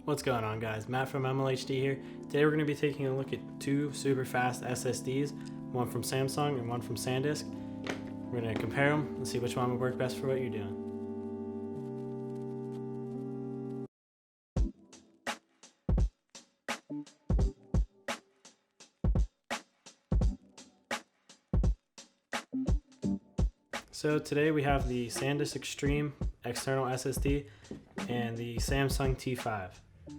What's going on, guys? Matt from MLHD here. Today we're going to be taking a look at two super fast SSDs, one from Samsung and one from Sandisk. We're going to compare them and see which one would work best for what you're doing. So today we have the Sandisk Extreme external SSD and the Samsung T5.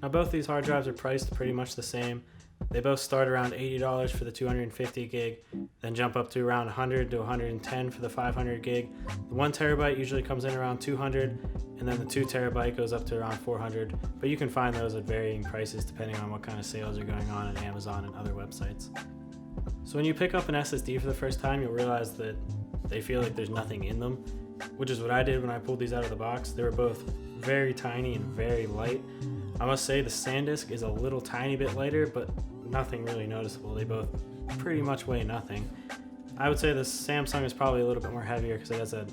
Now both these hard drives are priced pretty much the same. They both start around $80 for the 250 gig, then jump up to around 100 to 110 for the 500 gig. The 1 terabyte usually comes in around 200, and then the 2 terabyte goes up to around 400, but you can find those at varying prices depending on what kind of sales are going on at Amazon and other websites. So when you pick up an SSD for the first time, you'll realize that they feel like there's nothing in them, which is what I did when I pulled these out of the box. They were both very tiny and very light. I must say the Sandisk is a little tiny bit lighter, but nothing really noticeable. They both pretty much weigh nothing. I would say the Samsung is probably a little bit more heavier because it has a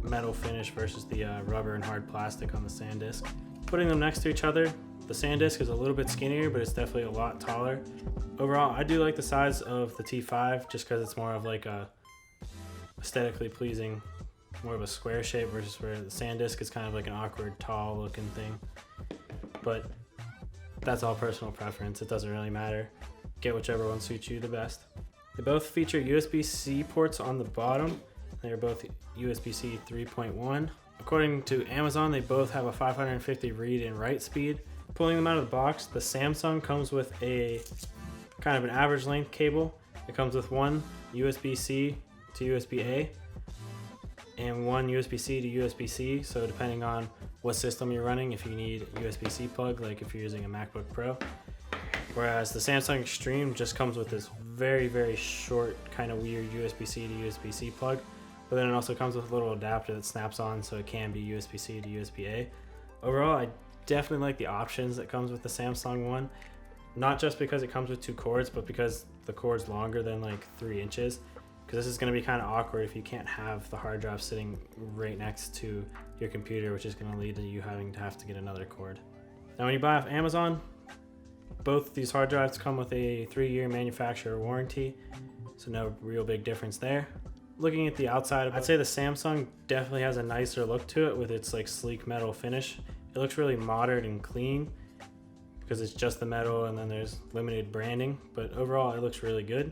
metal finish versus the rubber and hard plastic on the Sandisk. Putting them next to each other, the Sandisk is a little bit skinnier, but it's definitely a lot taller. Overall, I do like the size of the T5 just because it's more of like a aesthetically pleasing, more of a square shape versus where the Sandisk is kind of like an awkward, tall looking thing. But that's all personal preference. It doesn't really matter. Get whichever one suits you the best. They both feature USB-C ports on the bottom. They are both USB-C 3.1. According to Amazon, they both have a 550 read and write speed. Pulling them out of the box, the Samsung comes with a kind of an average length cable. It comes with one USB-C to USB-A and one USB-C to USB-C, so depending on what system you're running, if you need a USB-C plug, like if you're using a MacBook Pro. Whereas the Samsung Extreme just comes with this very short, kind of weird USB-C to USB-C plug, but then it also comes with a little adapter that snaps on so it can be USB-C to USB-A. Overall, I definitely like the options that comes with the Samsung one, not just because it comes with two cords, but because the cord's longer than like 3 inches. Because this is going to be kind of awkward if you can't have the hard drive sitting right next to your computer, which is going to lead to you having to get another cord. Now when you buy off Amazon, both these hard drives come with a 3-year manufacturer warranty, so no real big difference there. Looking at the outside, I'd say the Samsung definitely has a nicer look to it with its like sleek metal finish. It looks really modern and clean because it's just the metal and then there's limited branding, but overall it looks really good.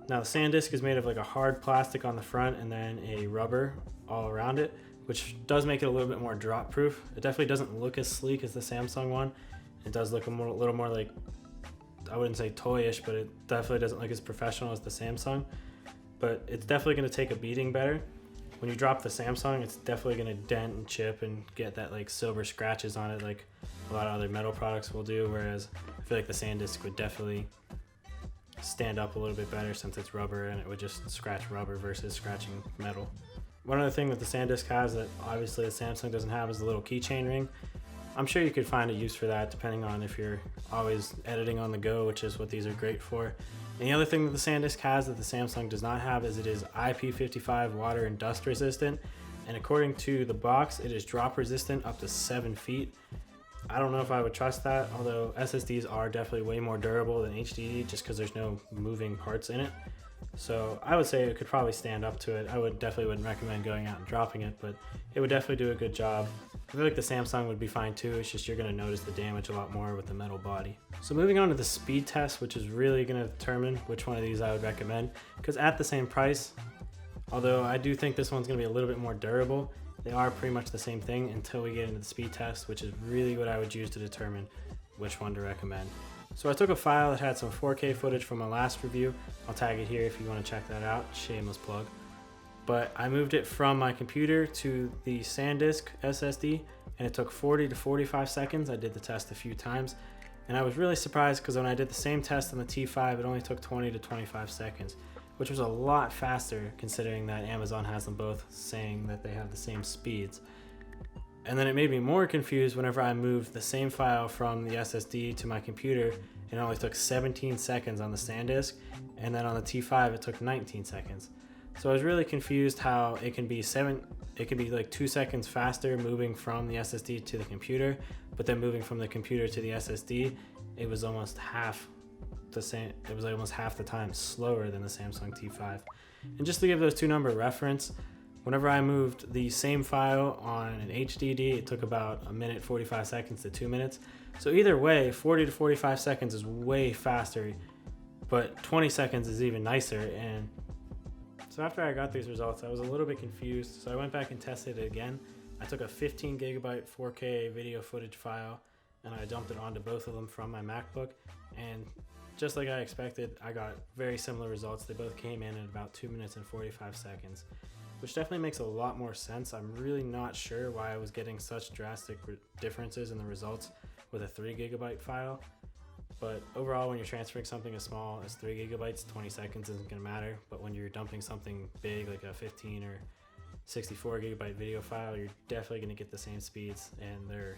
Now the Sandisk is made of like a hard plastic on the front and then a rubber all around it, which does make it a little bit more drop proof. It definitely doesn't look as sleek as the Samsung one. It does look a little more like, I wouldn't say toyish, but it definitely doesn't look as professional as the Samsung. But it's definitely going to take a beating better. When you drop the Samsung, it's definitely going to dent and chip and get that like silver scratches on it like a lot of other metal products will do, whereas I feel like the Sandisk would definitely stand up a little bit better since it's rubber and it would just scratch rubber versus scratching metal. One other thing that the Sandisk has that obviously the Samsung doesn't have is the little keychain ring. I'm sure you could find a use for that depending on if you're always editing on the go, which is what these are great for. And the other thing that the Sandisk has that the Samsung does not have is it is IP55 water and dust resistant, and according to the box it is drop resistant up to 7 feet. I don't know if I would trust that, although SSDs are definitely way more durable than HDD just because there's no moving parts in it. So I would say it could probably stand up to it. I definitely wouldn't recommend going out and dropping it, but it would definitely do a good job. I feel like the Samsung would be fine too, it's just you're going to notice the damage a lot more with the metal body. So moving on to the speed test, which is really going to determine which one of these I would recommend, because at the same price, although I do think this one's going to be a little bit more durable, they are pretty much the same thing until we get into the speed test, which is really what I would use to determine which one to recommend. So I took a file that had some 4K footage from my last review. I'll tag it here if you want to check that out, shameless plug. But I moved it from my computer to the Sandisk SSD and it took 40 to 45 seconds. I did the test a few times and I was really surprised because when I did the same test on the T5, it only took 20 to 25 seconds. Which was a lot faster considering that Amazon has them both saying that they have the same speeds. And then it made me more confused whenever I moved the same file from the SSD to my computer, and it only took 17 seconds on the Sandisk, and then on the T5 it took 19 seconds. So I was really confused how it can be it could be like 2 seconds faster moving from the SSD to the computer, but then moving from the computer to the SSD, it was almost half the same. It was almost half the time slower than the Samsung T5. And just to give those two number reference, whenever I moved the same file on an HDD, it took about 1:45 seconds to 2 minutes. So either way, 40 to 45 seconds is way faster, but 20 seconds is even nicer. And so after I got these results, I was a little bit confused. So I went back and tested it again. I took a 15 gigabyte 4K video footage file and I dumped it onto both of them from my MacBook. And just like I expected, I got very similar results. They both came in at about 2 minutes and 45 seconds, which definitely makes a lot more sense. I'm really not sure why I was getting such drastic differences in the results with a 3 gigabyte file. But overall, when you're transferring something as small as 3 gigabytes, 20 seconds isn't going to matter. But when you're dumping something big like a 15 or 64 gigabyte video file, you're definitely going to get the same speeds, and they're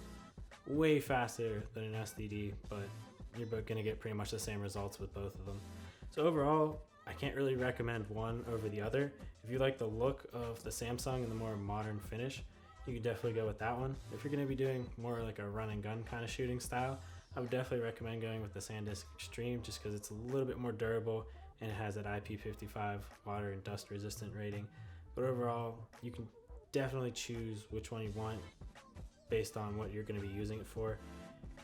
way faster than an SSD, but you're going to get pretty much the same results with both of them. So overall, I can't really recommend one over the other. If you like the look of the Samsung and the more modern finish, you could definitely go with that one. If you're going to be doing more like a run and gun kind of shooting style, I would definitely recommend going with the Sandisk Extreme, just because it's a little bit more durable and it has that IP55 water and dust resistant rating. But overall, you can definitely choose which one you want based on what you're going to be using it for,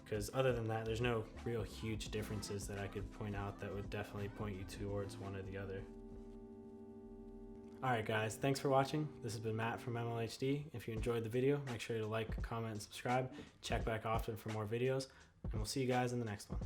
because other than that, there's no real huge differences that I could point out that would definitely point you towards one or the other. Alright guys, thanks for watching. This has been Matt from MLHD. If you enjoyed the video, make sure to like, comment, and subscribe. Check back often for more videos, and we'll see you guys in the next one.